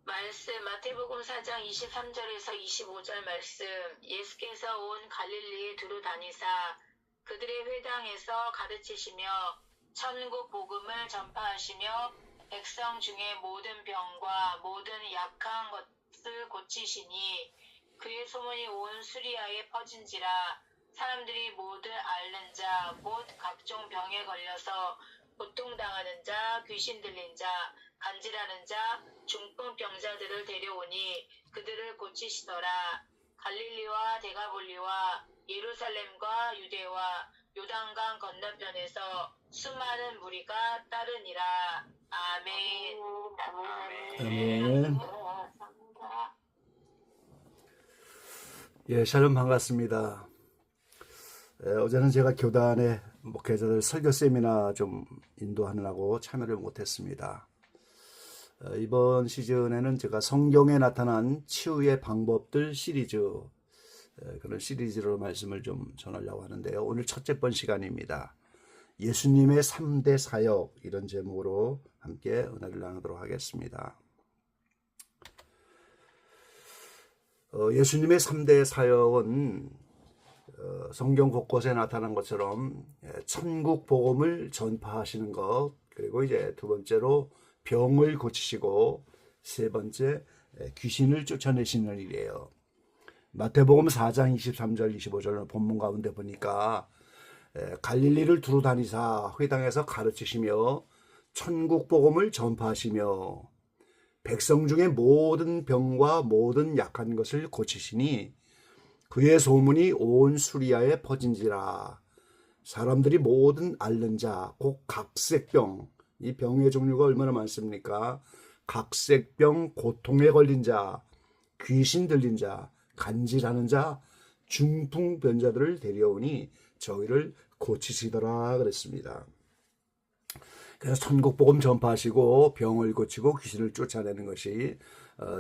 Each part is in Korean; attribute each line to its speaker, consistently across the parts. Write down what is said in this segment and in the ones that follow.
Speaker 1: 말씀 마태복음 4장 23절에서 25절 말씀. 예수께서 온 갈릴리에 두루 다니사 그들의 회당에서 가르치시며 천국 복음을 전파하시며 백성 중에 모든 병과 모든 약한 것을 고치시니 그의 소문이 온 수리아에 퍼진지라. 사람들이 모두 앓는 자 곧 각종 병에 걸려서 고통당하는 자, 귀신 들린 자, 간질하는 자, 중풍병자들을 데려오니 그들을 고치시더라. 갈릴리와 데가볼리와 예루살렘과 유대와 요단강 건너편에서 수많은 무리가 따르니라. 아멘.
Speaker 2: 아멘. 예, 샬롬 반갑습니다. 어제는 제가 교단의 목회자들 설교 세미나 좀 인도하느라고 참여를 못했습니다. 이번 시즌에는 제가 성경에 나타난 치유의 방법들 시리즈, 그런 시리즈로 말씀을 좀 전하려고 하는데요. 오늘 첫째 번 시간입니다. 예수님의 3대 사역, 이런 제목으로 함께 은혜를 나누도록 하겠습니다. 예수님의 3대 사역은 성경 곳곳에 나타난 것처럼 천국 복음을 전파하시는 것, 그리고 이제 두 번째로 병을 고치시고, 세 번째 귀신을 쫓아내시는 일이에요. 마태복음 4장 23절 25절 본문 가운데 보니까 갈릴리를 두루 다니사 회당에서 가르치시며 천국 복음을 전파하시며 백성 중에 모든 병과 모든 약한 것을 고치시니 그의 소문이 온 수리아에 퍼진지라. 사람들이 모든 앓는 자, 곧 각색병, 이 병의 종류가 얼마나 많습니까? 각색병, 고통에 걸린 자, 귀신 들린 자, 간질하는 자, 중풍병자들을 데려오니 저희를 고치시더라 그랬습니다. 그래서 천국복음 전파하시고 병을 고치고 귀신을 쫓아내는 것이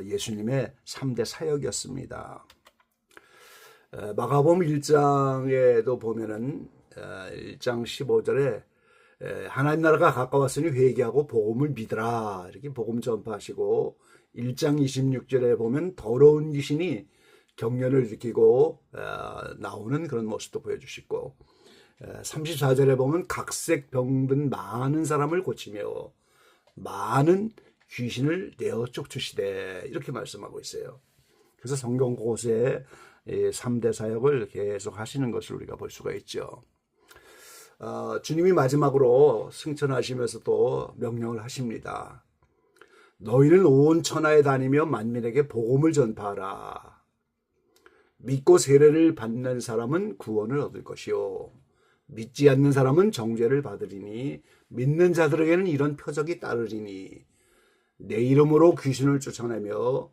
Speaker 2: 예수님의 3대 사역이었습니다. 마가복음 1장에도 보면은 1장 15절에 하나님 나라가 가까웠으니 회개하고 복음을 믿으라, 이렇게 복음 전파하시고, 1장 26절에 보면 더러운 귀신이 경련을 일으키고 나오는 그런 모습도 보여주시고, 34절에 보면 각색 병든 많은 사람을 고치며 많은 귀신을 내어 쫓으시되, 이렇게 말씀하고 있어요. 그래서 성경 곳에 3대 사역을 계속 하시는 것을 우리가 볼 수가 있죠. 주님이 마지막으로 승천하시면서도 명령을 하십니다. 너희는 온 천하에 다니며 만민에게 복음을 전파하라. 믿고 세례를 받는 사람은 구원을 얻을 것이요 믿지 않는 사람은 정죄를 받으리니 믿는 자들에게는 이런 표적이 따르리니 내 이름으로 귀신을 쫓아내며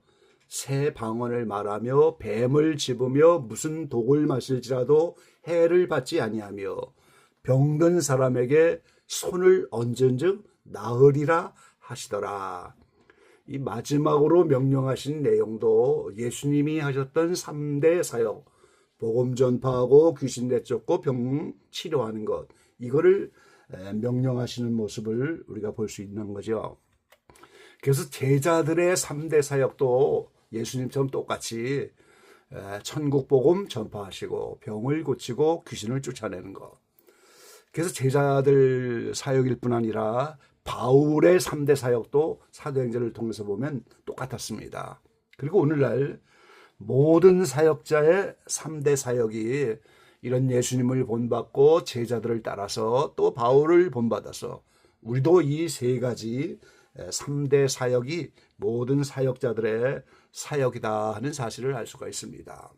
Speaker 2: 새 방언을 말하며 뱀을 집으며 무슨 독을 마실지라도 해를 받지 아니하며 병든 사람에게 손을 얹은즉 나으리라 하시더라. 이 마지막으로 명령하신 내용도 예수님이 하셨던 3대 사역, 복음 전파하고 귀신 내쫓고 병 치료하는 것, 이거를 명령하시는 모습을 우리가 볼 수 있는 거죠. 그래서 제자들의 3대 사역도 예수님처럼 똑같이 천국 복음 전파하시고 병을 고치고 귀신을 쫓아내는 것. 그래서 제자들 사역일 뿐 아니라 바울의 3대 사역도 사도행전을 통해서 보면 똑같았습니다. 그리고 오늘날 모든 사역자의 3대 사역이 이런 예수님을 본받고 제자들을 따라서 또 바울을 본받아서 우리도 이 세 가지 3대 사역이 모든 사역자들의 사역이다 하는 사실을 알 수가 있습니다.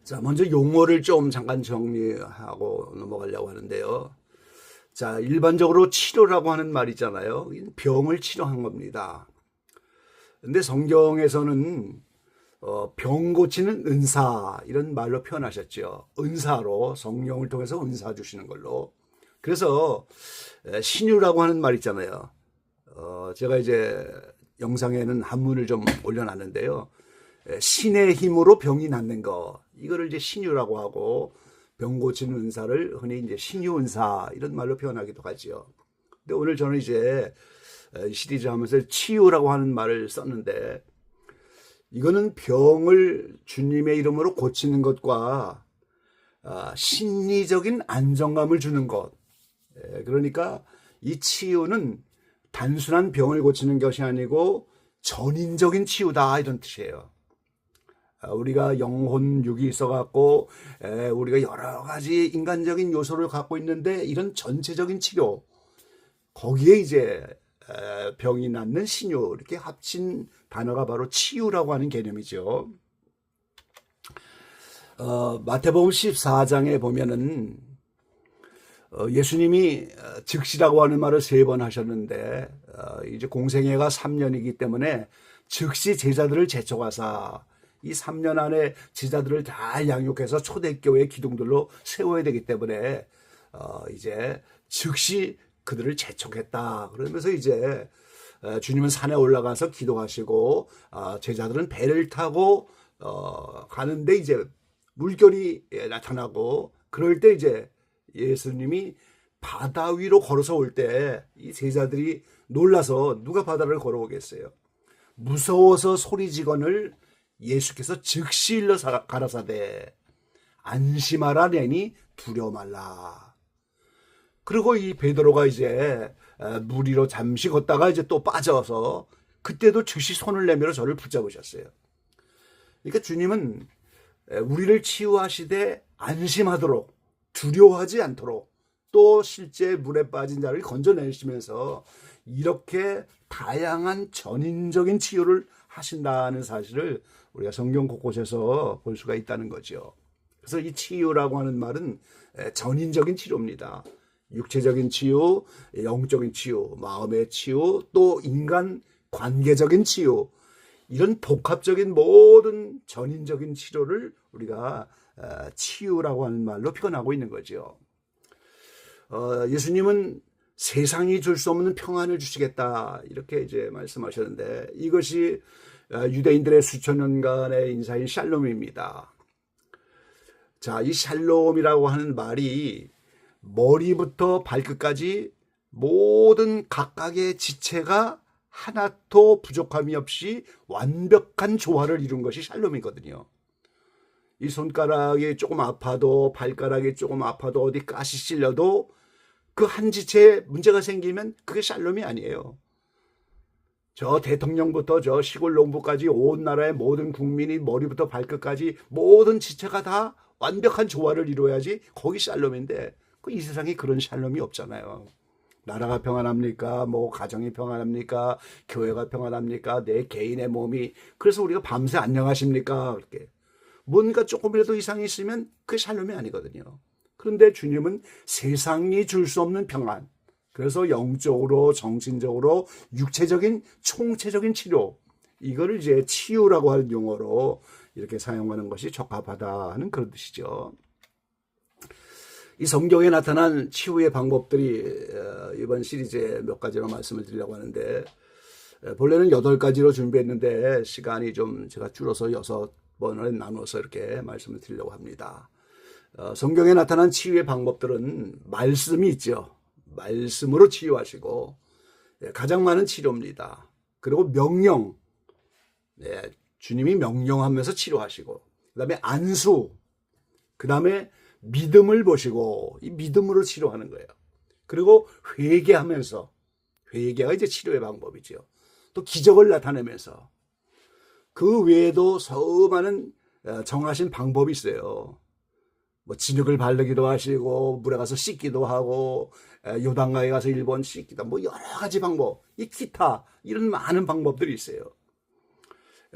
Speaker 2: 자, 먼저 용어를 좀 잠깐 정리하고 넘어가려고 하는데요. 자, 일반적으로 치료라고 하는 말 있잖아요. 병을 치료한 겁니다. 근데 성경에서는 병 고치는 은사, 이런 말로 표현하셨죠. 은사로, 성령을 통해서 은사 주시는 걸로. 그래서 신유라고 하는 말 있잖아요. 제가 이제 영상에는 한문을 좀 올려놨는데요. 신의 힘으로 병이 낫는 거, 이거를 이제 신유라고 하고, 병 고치는 은사를 흔히 이제 신유 은사, 이런 말로 표현하기도 하죠. 근데 오늘 저는 이제 시리즈 하면서 치유라고 하는 말을 썼는데, 이거는 병을 주님의 이름으로 고치는 것과 심리적인 안정감을 주는 것. 그러니까 이 치유는 단순한 병을 고치는 것이 아니고 전인적인 치유다, 이런 뜻이에요. 우리가 영혼, 육이 있어갖고 우리가 여러 가지 인간적인 요소를 갖고 있는데, 이런 전체적인 치료, 거기에 이제 병이 낫는 신유, 이렇게 합친 단어가 바로 치유라고 하는 개념이죠. 마태복음 14장에 보면은 예수님이 즉시라고 하는 말을 3번 하셨는데, 이제 공생애가 3년이기 때문에 즉시 제자들을 제쳐가사 이 3년 안에 제자들을 다 양육해서 초대교회 기둥들로 세워야 되기 때문에 이제 즉시 그들을 재촉했다. 그러면서 이제 주님은 산에 올라가서 기도하시고 제자들은 배를 타고 가는데 이제 물결이 나타나고, 그럴 때 이제 예수님이 바다 위로 걸어서 올 때 이 제자들이 놀라서 누가 바다를 걸어오겠어요. 무서워서 소리지건을 예수께서 즉시 일러 가라사대 안심하라내니 두려워 말라. 그리고 이 베드로가 이제 물 위로 잠시 걷다가 이제 또 빠져서 그때도 즉시 손을 내밀어 저를 붙잡으셨어요. 그러니까 주님은 우리를 치유하시되 안심하도록, 두려워하지 않도록, 또 실제 물에 빠진 자를 건져내시면서 이렇게 다양한 전인적인 치유를 하신다는 사실을 우리가 성경 곳곳에서 볼 수가 있다는 거죠. 그래서 이 치유라고 하는 말은 전인적인 치료입니다. 육체적인 치유, 영적인 치유, 마음의 치유, 또 인간 관계적인 치유, 이런 복합적인 모든 전인적인 치료를 우리가 치유라고 하는 말로 표현하고 있는 거죠. 예수님은 세상이 줄 수 없는 평안을 주시겠다, 이렇게 이제 말씀하셨는데, 이것이 유대인들의 수천 년간의 인사인 샬롬입니다. 자, 이 샬롬이라고 하는 말이 머리부터 발끝까지 모든 각각의 지체가 하나도 부족함이 없이 완벽한 조화를 이룬 것이 샬롬이거든요. 이 손가락이 조금 아파도, 발가락이 조금 아파도, 어디 가시 찔려도 그 한 지체에 문제가 생기면 그게 샬롬이 아니에요. 저 대통령부터 저 시골 농부까지 온 나라의 모든 국민이 머리부터 발끝까지 모든 지체가 다 완벽한 조화를 이루어야지 거기 샬롬인데, 이 세상에 그런 샬롬이 없잖아요. 나라가 평안합니까? 뭐 가정이 평안합니까? 교회가 평안합니까? 내 개인의 몸이, 그래서 우리가 밤새 안녕하십니까? 이렇게 뭔가 조금이라도 이상이 있으면 그게 샬롬이 아니거든요. 그런데 주님은 세상이 줄 수 없는 평안, 그래서 영적으로, 정신적으로, 육체적인 총체적인 치료, 이거를 이제 치유라고 하는 용어로 이렇게 사용하는 것이 적합하다 하는 그런 뜻이죠. 이 성경에 나타난 치유의 방법들이 이번 시리즈에 몇 가지로 말씀을 드리려고 하는데, 본래는 8가지로 준비했는데 시간이 좀 제가 줄어서 6번을 나눠서 이렇게 말씀을 드리려고 합니다. 성경에 나타난 치유의 방법들은 말씀이 있죠. 말씀으로 치유하시고, 가장 많은 치료입니다. 그리고 명령, 주님이 명령하면서 치료하시고, 그 다음에 안수, 그 다음에 믿음을 보시고, 이 믿음으로 치료하는 거예요. 그리고 회개하면서, 회개가 이제 치료의 방법이죠. 또 기적을 나타내면서, 그 외에도 수많은 정하신 방법이 있어요. 뭐 진흙을 바르기도 하시고, 물에 가서 씻기도 하고, 요단강에 가서 1번 씻기도, 뭐 여러 가지 방법, 이 기타, 이런 많은 방법들이 있어요.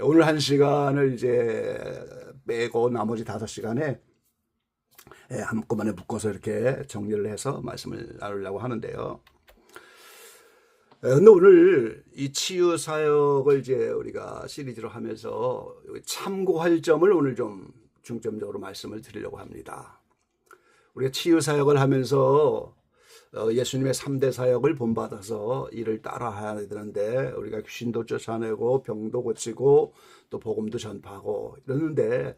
Speaker 2: 오늘 1시간을 이제 빼고 나머지 5시간에 한꺼번에 묶어서 이렇게 정리를 해서 말씀을 나누려고 하는데요. 근데 오늘 이 치유 사역을 이제 우리가 시리즈로 하면서 참고할 점을 오늘 좀 중점적으로 말씀을 드리려고 합니다. 우리가 치유 사역을 하면서 예수님의 3대 사역을 본받아서 이를 따라해야 되는데, 우리가 귀신도 쫓아내고 병도 고치고 또 복음도 전파하고 이러는데,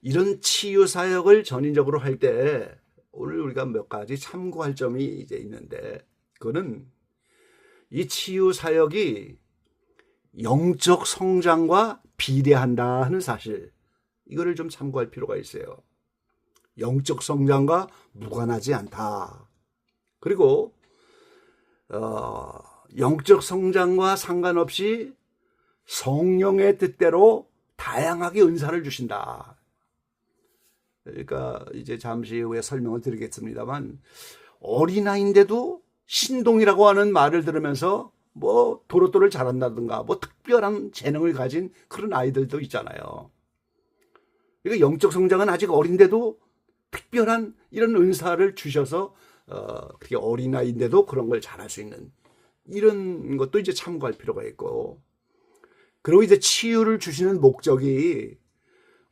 Speaker 2: 이런 치유 사역을 전인적으로 할 때 오늘 우리가 몇 가지 참고할 점이 이제 있는데, 그거는 이 치유 사역이 영적 성장과 비례한다 하는 사실, 이거를 좀 참고할 필요가 있어요. 영적 성장과 무관하지 않다. 그리고 영적 성장과 상관없이 성령의 뜻대로 다양하게 은사를 주신다. 그러니까 이제 잠시 후에 설명을 드리겠습니다만, 어린아이인데도 신동이라고 하는 말을 들으면서 뭐 도로또를 잘한다든가 뭐 특별한 재능을 가진 그런 아이들도 있잖아요. 그러니까 영적 성장은 아직 어린데도 특별한 이런 은사를 주셔서 그게 어린아이인데도 그런 걸 잘할 수 있는 이런 것도 이제 참고할 필요가 있고, 그리고 이제 치유를 주시는 목적이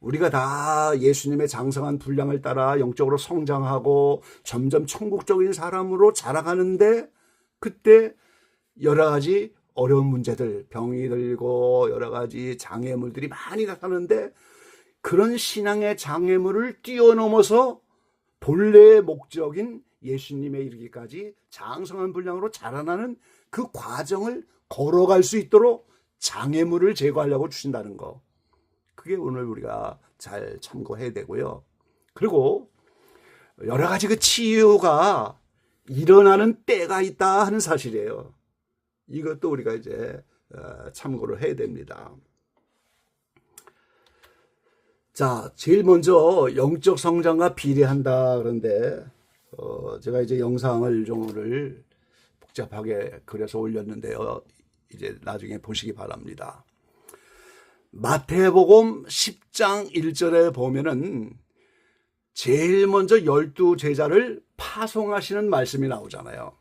Speaker 2: 우리가 다 예수님의 장성한 분량을 따라 영적으로 성장하고 점점 천국적인 사람으로 자라가는데, 그때 여러 가지 어려운 문제들, 병이 들고 여러 가지 장애물들이 많이 나타나는데, 그런 신앙의 장애물을 뛰어넘어서 본래의 목적인 예수님에 이르기까지 장성한 분량으로 자라나는 그 과정을 걸어갈 수 있도록 장애물을 제거하려고 주신다는 거, 그게 오늘 우리가 잘 참고해야 되고요. 그리고 여러 가지 그 치유가 일어나는 때가 있다 하는 사실이에요. 이것도 우리가 이제 참고를 해야 됩니다. 자, 제일 먼저 영적 성장과 비례한다. 그런데 제가 이제 영상을 좀 오늘 복잡하게 그려서 올렸는데요. 이제 나중에 보시기 바랍니다. 마태복음 10장 1절에 보면은 제일 먼저 12제자를 파송하시는 말씀이 나오잖아요.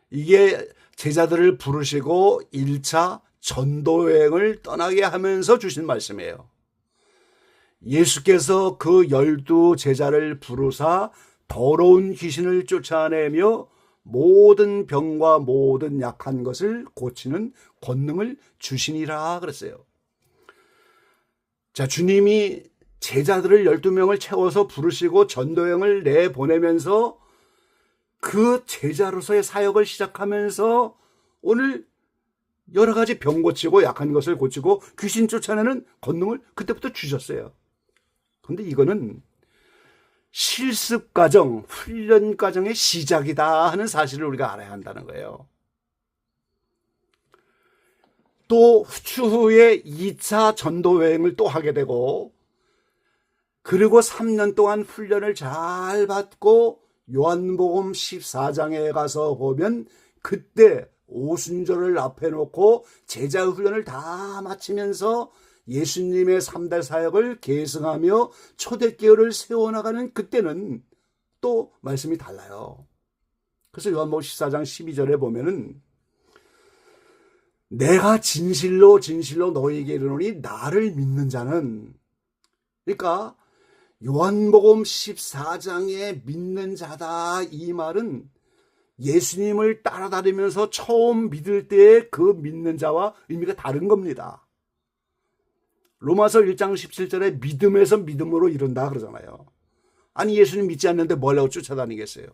Speaker 2: 이게 제자들을 부르시고 1차 전도여행을 떠나게 하면서 주신 말씀이에요. 예수께서 그 12제자를 부르사 더러운 귀신을 쫓아내며 모든 병과 모든 약한 것을 고치는 권능을 주시니라 그랬어요. 자, 주님이 제자들을 12명을 채워서 부르시고 전도여행을 내보내면서 그 제자로서의 사역을 시작하면서 오늘 여러 가지 병 고치고 약한 것을 고치고 귀신 쫓아내는 권능을 그때부터 주셨어요. 그런데 이거는 실습 과정, 훈련 과정의 시작이다 하는 사실을 우리가 알아야 한다는 거예요. 또 추후에 2차 전도여행을 또 하게 되고, 그리고 3년 동안 훈련을 잘 받고 요한복음 14장에 가서 보면 그때 오순절을 앞에 놓고 제자 훈련을 다 마치면서 예수님의 3대 사역을 계승하며 초대교회를 세워나가는 그때는 또 말씀이 달라요. 그래서 요한복음 14장 12절에 보면은 내가 진실로 진실로 너희에게 이르노니 나를 믿는 자는, 그러니까 요한복음 14장에 믿는 자다 이 말은 예수님을 따라다니면서 처음 믿을 때의 그 믿는 자와 의미가 다른 겁니다. 로마서 1장 17절에 믿음에서 믿음으로 이른다 그러잖아요. 아니, 예수님 믿지 않는데 뭐라고 쫓아다니겠어요?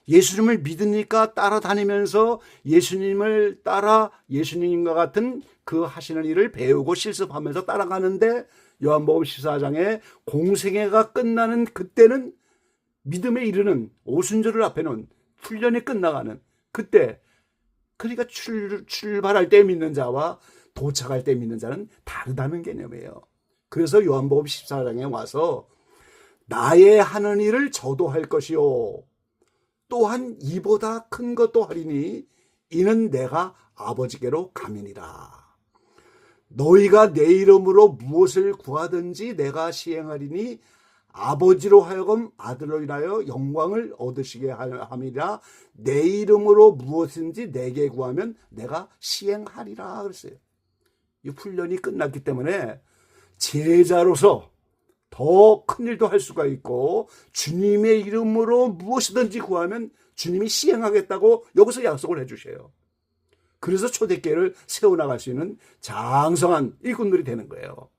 Speaker 2: 예수님을 믿으니까 따라다니면서 예수님을 따라 예수님과 같은 그 하시는 일을 배우고 실습하면서 따라가는데, 요한복음 14장에 공생애가 끝나는 그때는 믿음에 이르는 오순절을 앞에 놓은 훈련이 끝나가는 그때, 그러니까 출발할 때 믿는 자와 도착할 때 믿는 자는 다르다는 개념이에요. 그래서 요한복음 14장에 와서 나의 하는 일을 저도 할 것이요 또한 이보다 큰 것도 하리니 이는 내가 아버지께로 감이니라. 너희가 내 이름으로 무엇을 구하든지 내가 시행하리니 아버지로 하여금 아들로 인하여 영광을 얻으시게 함이라. 내 이름으로 무엇인지 내게 구하면 내가 시행하리라 그랬어요. 이 훈련이 끝났기 때문에 제자로서 더 큰 일도 할 수가 있고, 주님의 이름으로 무엇이든지 구하면 주님이 시행하겠다고 여기서 약속을 해주셔요. 그래서 초대교회를 세워나갈 수 있는 장성한 일꾼들이 되는 거예요.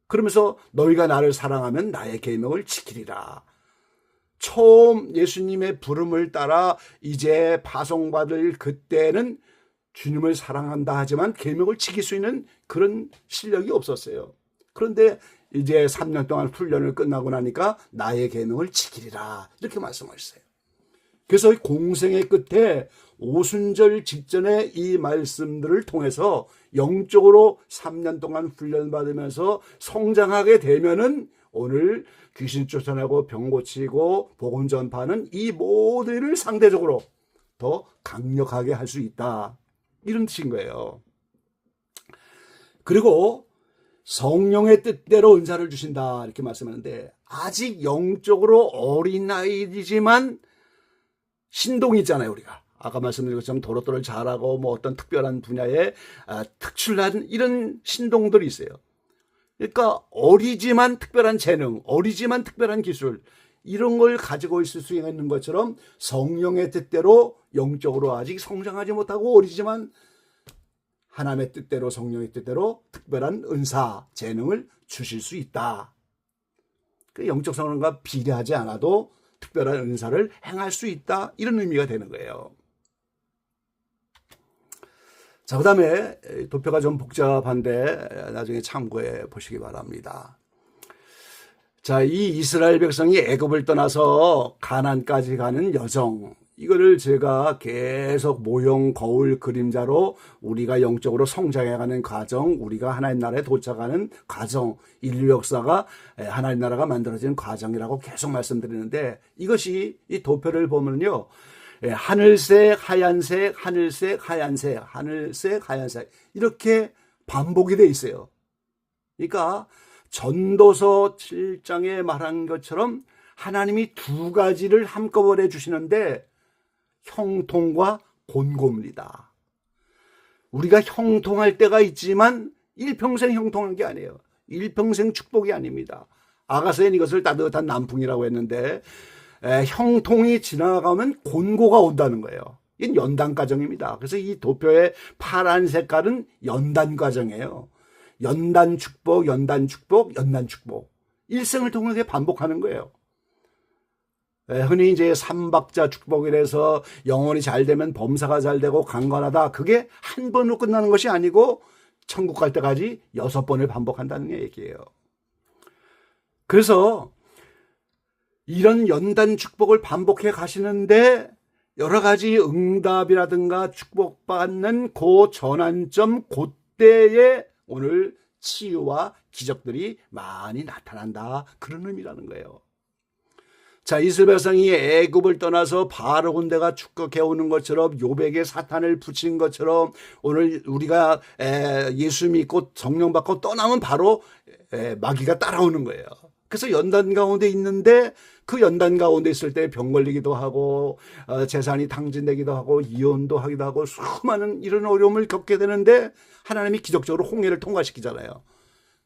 Speaker 2: 그러면서 너희가 나를 사랑하면 나의 계명을 지키리라. 처음 예수님의 부름을 따라 이제 파송받을 그때는 주님을 사랑한다 하지만 계명을 지킬 수 있는 그런 실력이 없었어요. 그런데 이제 3년 동안 훈련을 끝나고 나니까 나의 계명을 지키리라 이렇게 말씀하셨어요. 그래서 공생의 끝에 오순절 직전에 이 말씀들을 통해서 영적으로 3년 동안 훈련받으면서 성장하게 되면은 오늘 귀신 쫓아내고 병 고치고 복음 전파는 이 모든 일을 상대적으로 더 강력하게 할 수 있다. 이런 뜻인 거예요. 그리고 성령의 뜻대로 은사를 주신다 이렇게 말씀하는데 아직 영적으로 어린아이이지만 신동이 있잖아요. 우리가 아까 말씀드린 것처럼 도로도를 잘하고 뭐 어떤 특별한 분야에 특출난 이런 신동들이 있어요. 그러니까 어리지만 특별한 재능, 어리지만 특별한 기술 이런 걸 가지고 있을 수 있는 것처럼 성령의 뜻대로 영적으로 아직 성장하지 못하고 어리지만 하나님의 뜻대로 성령의 뜻대로 특별한 은사, 재능을 주실 수 있다. 영적 성능과 비례하지 않아도 특별한 은사를 행할 수 있다. 이런 의미가 되는 거예요. 자, 그 다음에 도표가 좀 복잡한데 나중에 참고해 보시기 바랍니다. 자, 이 이스라엘 백성이 애굽을 떠나서 가나안까지 가는 여정, 이거를 제가 계속 모형, 거울, 그림자로 우리가 영적으로 성장해가는 과정, 우리가 하나님 나라에 도착하는 과정, 인류 역사가 하나님 나라가 만들어지는 과정이라고 계속 말씀드리는데 이것이 이 도표를 보면요. 하늘색, 하얀색, 하늘색, 하얀색, 하늘색, 하얀색 이렇게 반복이 돼 있어요. 그러니까 전도서 7장에 말한 것처럼 하나님이 두 가지를 한꺼번에 주시는데 형통과 곤고입니다. 우리가 형통할 때가 있지만 일평생 형통한 게 아니에요. 일평생 축복이 아닙니다. 아가서엔 이것을 따뜻한 남풍이라고 했는데 형통이 지나가면 곤고가 온다는 거예요. 이건 연단 과정입니다. 그래서 이 도표의 파란 색깔은 연단 과정이에요. 연단 축복, 연단 축복, 연단 축복. 일생을 통해 반복하는 거예요. 흔히 이제 삼박자 축복이라서 영혼이 잘 되면 범사가 잘 되고 강건하다. 그게 한 번으로 끝나는 것이 아니고 천국 갈 때까지 6번을 반복한다는 얘기예요. 그래서 이런 연단 축복을 반복해 가시는데 여러 가지 응답이라든가 축복받는 그 전환점 그때에 오늘 치유와 기적들이 많이 나타난다. 그런 의미라는 거예요. 자, 이스라엘 백성이 애굽을 떠나서 바로 군대가 축복해 오는 것처럼 요백에 사탄을 붙인 것처럼 오늘 우리가 예수 믿고 성령 받고 떠나면 바로 마귀가 따라오는 거예요. 그래서 연단 가운데 있는데 그 연단 가운데 있을 때 병 걸리기도 하고 재산이 탕진되기도 하고 이혼도 하기도 하고 수많은 이런 어려움을 겪게 되는데 하나님이 기적적으로 홍해를 통과시키잖아요.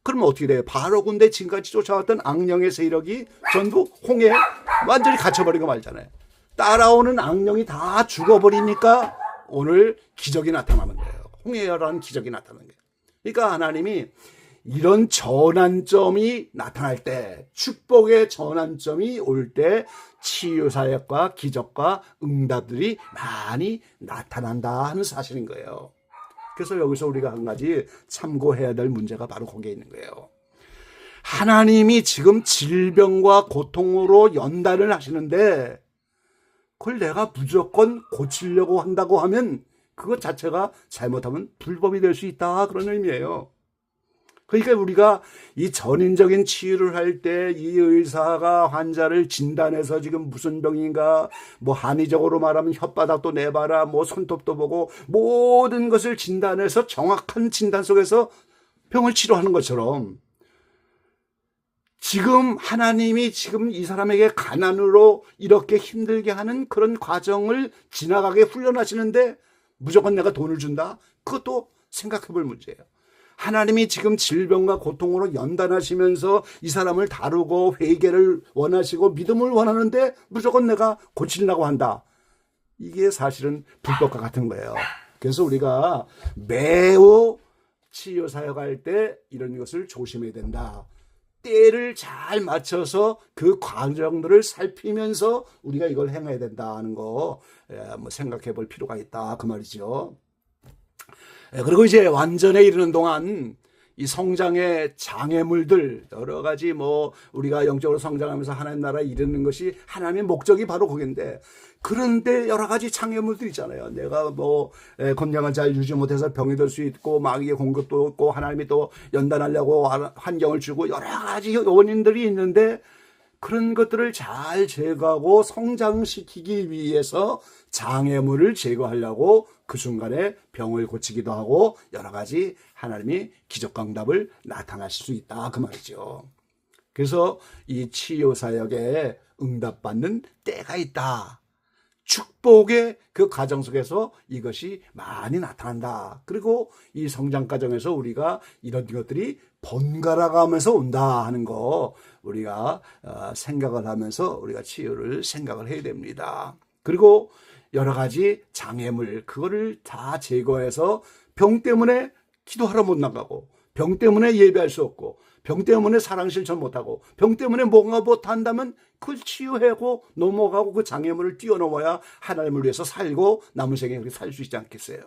Speaker 2: 그러면 어떻게 돼요? 바로 군대 지금까지 쫓아왔던 악령의 세력이 전부 홍해에 완전히 갇혀버리고 말잖아요. 따라오는 악령이 다 죽어버리니까 오늘 기적이 나타나는 거예요. 홍해라는 기적이 나타나는 거예요. 그러니까 하나님이 이런 전환점이 나타날 때, 축복의 전환점이 올 때 치유 사역과 기적과 응답들이 많이 나타난다 하는 사실인 거예요. 그래서 여기서 우리가 한 가지 참고해야 될 문제가 바로 거기에 있는 거예요. 하나님이 지금 질병과 고통으로 연단을 하시는데 그걸 내가 무조건 고치려고 한다고 하면 그것 자체가 잘못하면 불법이 될 수 있다. 그런 의미예요. 그러니까 우리가 이 전인적인 치유를 할 때 이 의사가 환자를 진단해서 지금 무슨 병인가, 뭐 한의적으로 말하면 혓바닥도 내봐라, 뭐 손톱도 보고 모든 것을 진단해서 정확한 진단 속에서 병을 치료하는 것처럼 지금 하나님이 지금 이 사람에게 가난으로 이렇게 힘들게 하는 그런 과정을 지나가게 훈련하시는데 무조건 내가 돈을 준다? 그것도 생각해 볼 문제예요. 하나님이 지금 질병과 고통으로 연단하시면서 이 사람을 다루고 회개를 원하시고 믿음을 원하는데 무조건 내가 고치려고 한다. 이게 사실은 불법과 같은 거예요. 그래서 우리가 매우 치유 사역할 때 이런 것을 조심해야 된다. 때를 잘 맞춰서 그 과정들을 살피면서 우리가 이걸 행해야 된다는 거 뭐 생각해 볼 필요가 있다 그 말이죠. 그리고 이제 완전에 이르는 동안 이 성장의 장애물들 여러 가지 뭐 우리가 영적으로 성장하면서 하나님 나라에 이르는 것이 하나님의 목적이 바로 거긴데, 그런데 여러 가지 장애물들 있잖아요. 내가 뭐 건강을 잘 유지 못해서 병이 들 수 있고 마귀의 공격도 있고 하나님이 또 연단하려고 환경을 주고 여러 가지 원인들이 있는데, 그런 것들을 잘 제거하고 성장시키기 위해서 장애물을 제거하려고 그 순간에 병을 고치기도 하고 여러 가지 하나님이 기적강답을 나타나실 수 있다 그 말이죠. 그래서 이 치유사역에 응답받는 때가 있다. 축복의 그 과정 속에서 이것이 많이 나타난다. 그리고 이 성장 과정에서 우리가 이런 것들이 번갈아 가면서 온다 하는 거 우리가 생각을 하면서 우리가 치유를 생각을 해야 됩니다. 그리고 여러 가지 장애물 그거를 다 제거해서 병 때문에 기도하러 못 나가고 병 때문에 예배할 수 없고 병 때문에 사랑 실천 못하고 병 때문에 뭔가 못한다면 그걸 치유하고 넘어가고 그 장애물을 뛰어넘어야 하나님을 위해서 살고 남은 생에 그렇게 살 수 있지 않겠어요.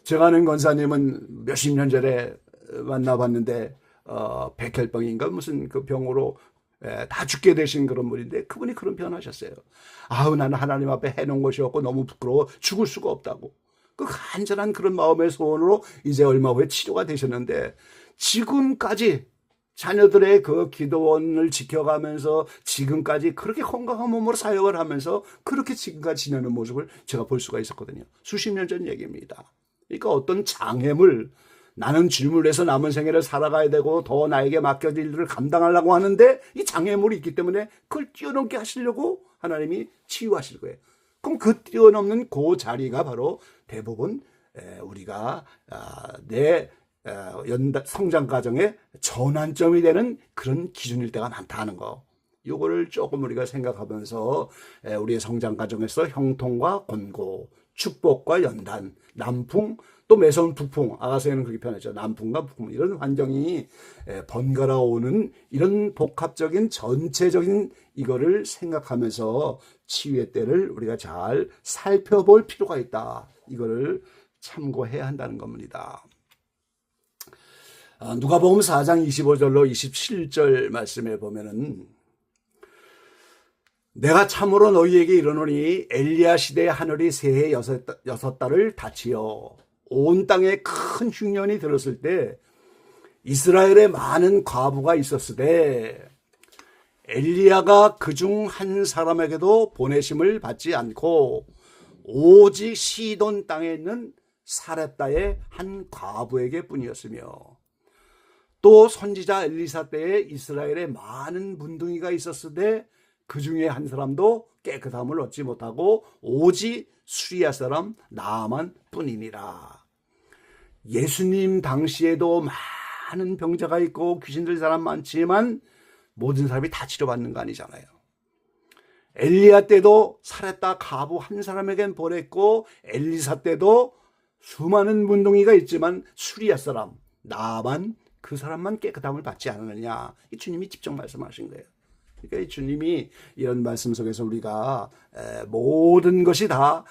Speaker 2: 제가 아는 권사님은 몇십 년 전에 만나봤는데 백혈병인가 무슨 그 병으로 다 죽게 되신 그런 분인데 그분이 그런 표현하셨어요. 아우 나는 하나님 앞에 해놓은 것이 없고 너무 부끄러워 죽을 수가 없다고. 그 간절한 그런 마음의 소원으로 이제 얼마 후에 치료가 되셨는데, 지금까지 자녀들의 그 기도원을 지켜가면서 지금까지 그렇게 건강한 몸으로 사역을 하면서 그렇게 지금까지 지내는 모습을 제가 볼 수가 있었거든요. 수십 년 전 얘기입니다. 그러니까 어떤 장애물, 나는 주님을 위해서 남은 생애를 살아가야 되고 더 나에게 맡겨질 일을 감당하려고 하는데 이 장애물이 있기 때문에 그걸 뛰어넘게 하시려고 하나님이 치유하실 거예요. 그럼 그 뛰어넘는 그 자리가 바로 대부분 우리가 내 성장 과정의 전환점이 되는 그런 기준일 때가 많다는 거. 요거를 조금 우리가 생각하면서 우리의 성장 과정에서 형통과 권고, 축복과 연단, 남풍, 또 매서운 북풍, 아가서에는 그렇게 표현했죠. 남풍과 북풍, 이런 환경이 번갈아 오는 이런 복합적인 전체적인 이거를 생각하면서 치유의 때를 우리가 잘 살펴볼 필요가 있다. 이거를 참고해야 한다는 겁니다. 누가복음 4장 25절로 27절 말씀에 보면은, 내가 참으로 너희에게 이르노니 엘리야 시대에 하늘이 새해 여섯 달을 닫히어 온 땅에 큰 흉년이 들었을 때 이스라엘에 많은 과부가 있었으되 엘리야가 그중 한 사람에게도 보내심을 받지 않고 오직 시돈 땅에 있는 사렙다의 한 과부에게 뿐이었으며, 또 선지자 엘리사 때에 이스라엘에 많은 문둥이가 있었으되 그 중에 한 사람도 깨끗함을 얻지 못하고 오직 수리아 사람 나아만 뿐이니라. 예수님 당시에도 많은 병자가 있고 귀신 들린 사람 많지만 모든 사람이 다 치료받는 거 아니잖아요. 엘리야 때도 사렙다 과부 한 사람에겐 보냈고 엘리사 때도 수많은 문둥이가 있지만 수리아 사람 나만 그 사람만 깨끗함을 받지 않았느냐. 이 주님이 직접 말씀하신 거예요. 그러니까 이 주님이 이런 말씀 속에서 우리가 모든 것이 다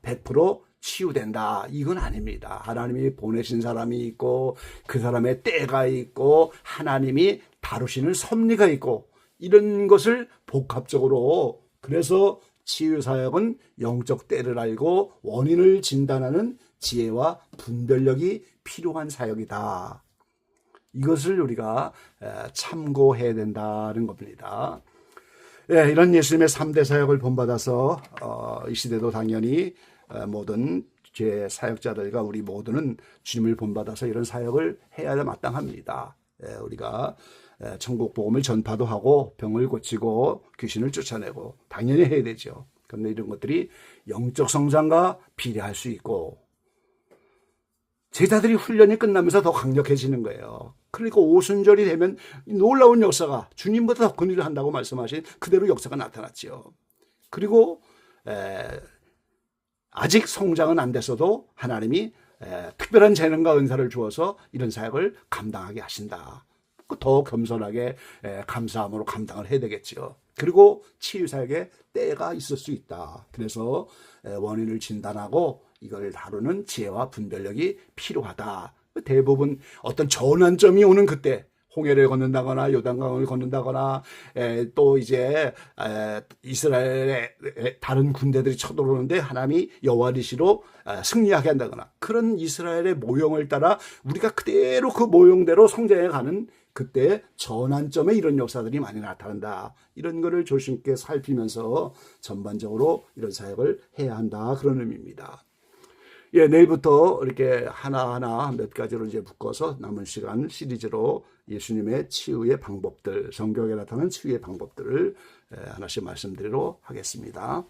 Speaker 2: 100% 치유된다. 이건 아닙니다. 하나님이 보내신 사람이 있고 그 사람의 때가 있고 하나님이 다루시는 섭리가 있고 이런 것을 복합적으로, 그래서 치유사역은 영적 때를 알고 원인을 진단하는 지혜와 분별력이 필요한 사역이다. 이것을 우리가 참고해야 된다는 겁니다. 이런 예수님의 3대 사역을 본받아서 이 시대도 당연히 모든 제 사역자들과 우리 모두는 주님을 본받아서 이런 사역을 해야 마땅합니다. 우리가 천국 복음을 전파도 하고 병을 고치고 귀신을 쫓아내고 당연히 해야 되죠. 그런데 이런 것들이 영적 성장과 비례할 수 있고 제자들이 훈련이 끝나면서 더 강력해지는 거예요. 그러니까 오순절이 되면 놀라운 역사가, 주님보다 더 큰 일을 한다고 말씀하신 그대로 역사가 나타났죠. 그리고 아직 성장은 안 됐어도 하나님이 특별한 재능과 은사를 주어서 이런 사역을 감당하게 하신다. 더 겸손하게 감사함으로 감당을 해야 되겠죠. 그리고 치유사에게 때가 있을 수 있다. 그래서 원인을 진단하고 이걸 다루는 지혜와 분별력이 필요하다. 대부분 어떤 전환점이 오는 그때 홍해를 건넌다거나 요단강을 건넌다거나 또 이제 이스라엘의 다른 군대들이 쳐들어오는데 하나님이 여호와니시로 승리하게 한다거나 그런 이스라엘의 모형을 따라 우리가 그대로 그 모형대로 성장해 가는 그때 전환점에 이런 역사들이 많이 나타난다. 이런 거를 조심 있게 살피면서 전반적으로 이런 사역을 해야 한다. 그런 의미입니다. 예, 내일부터 이렇게 하나하나 몇 가지로 이제 묶어서 남은 시간 시리즈로 예수님의 치유의 방법들, 성경에 나타나는 치유의 방법들을 하나씩 말씀드리도록 하겠습니다.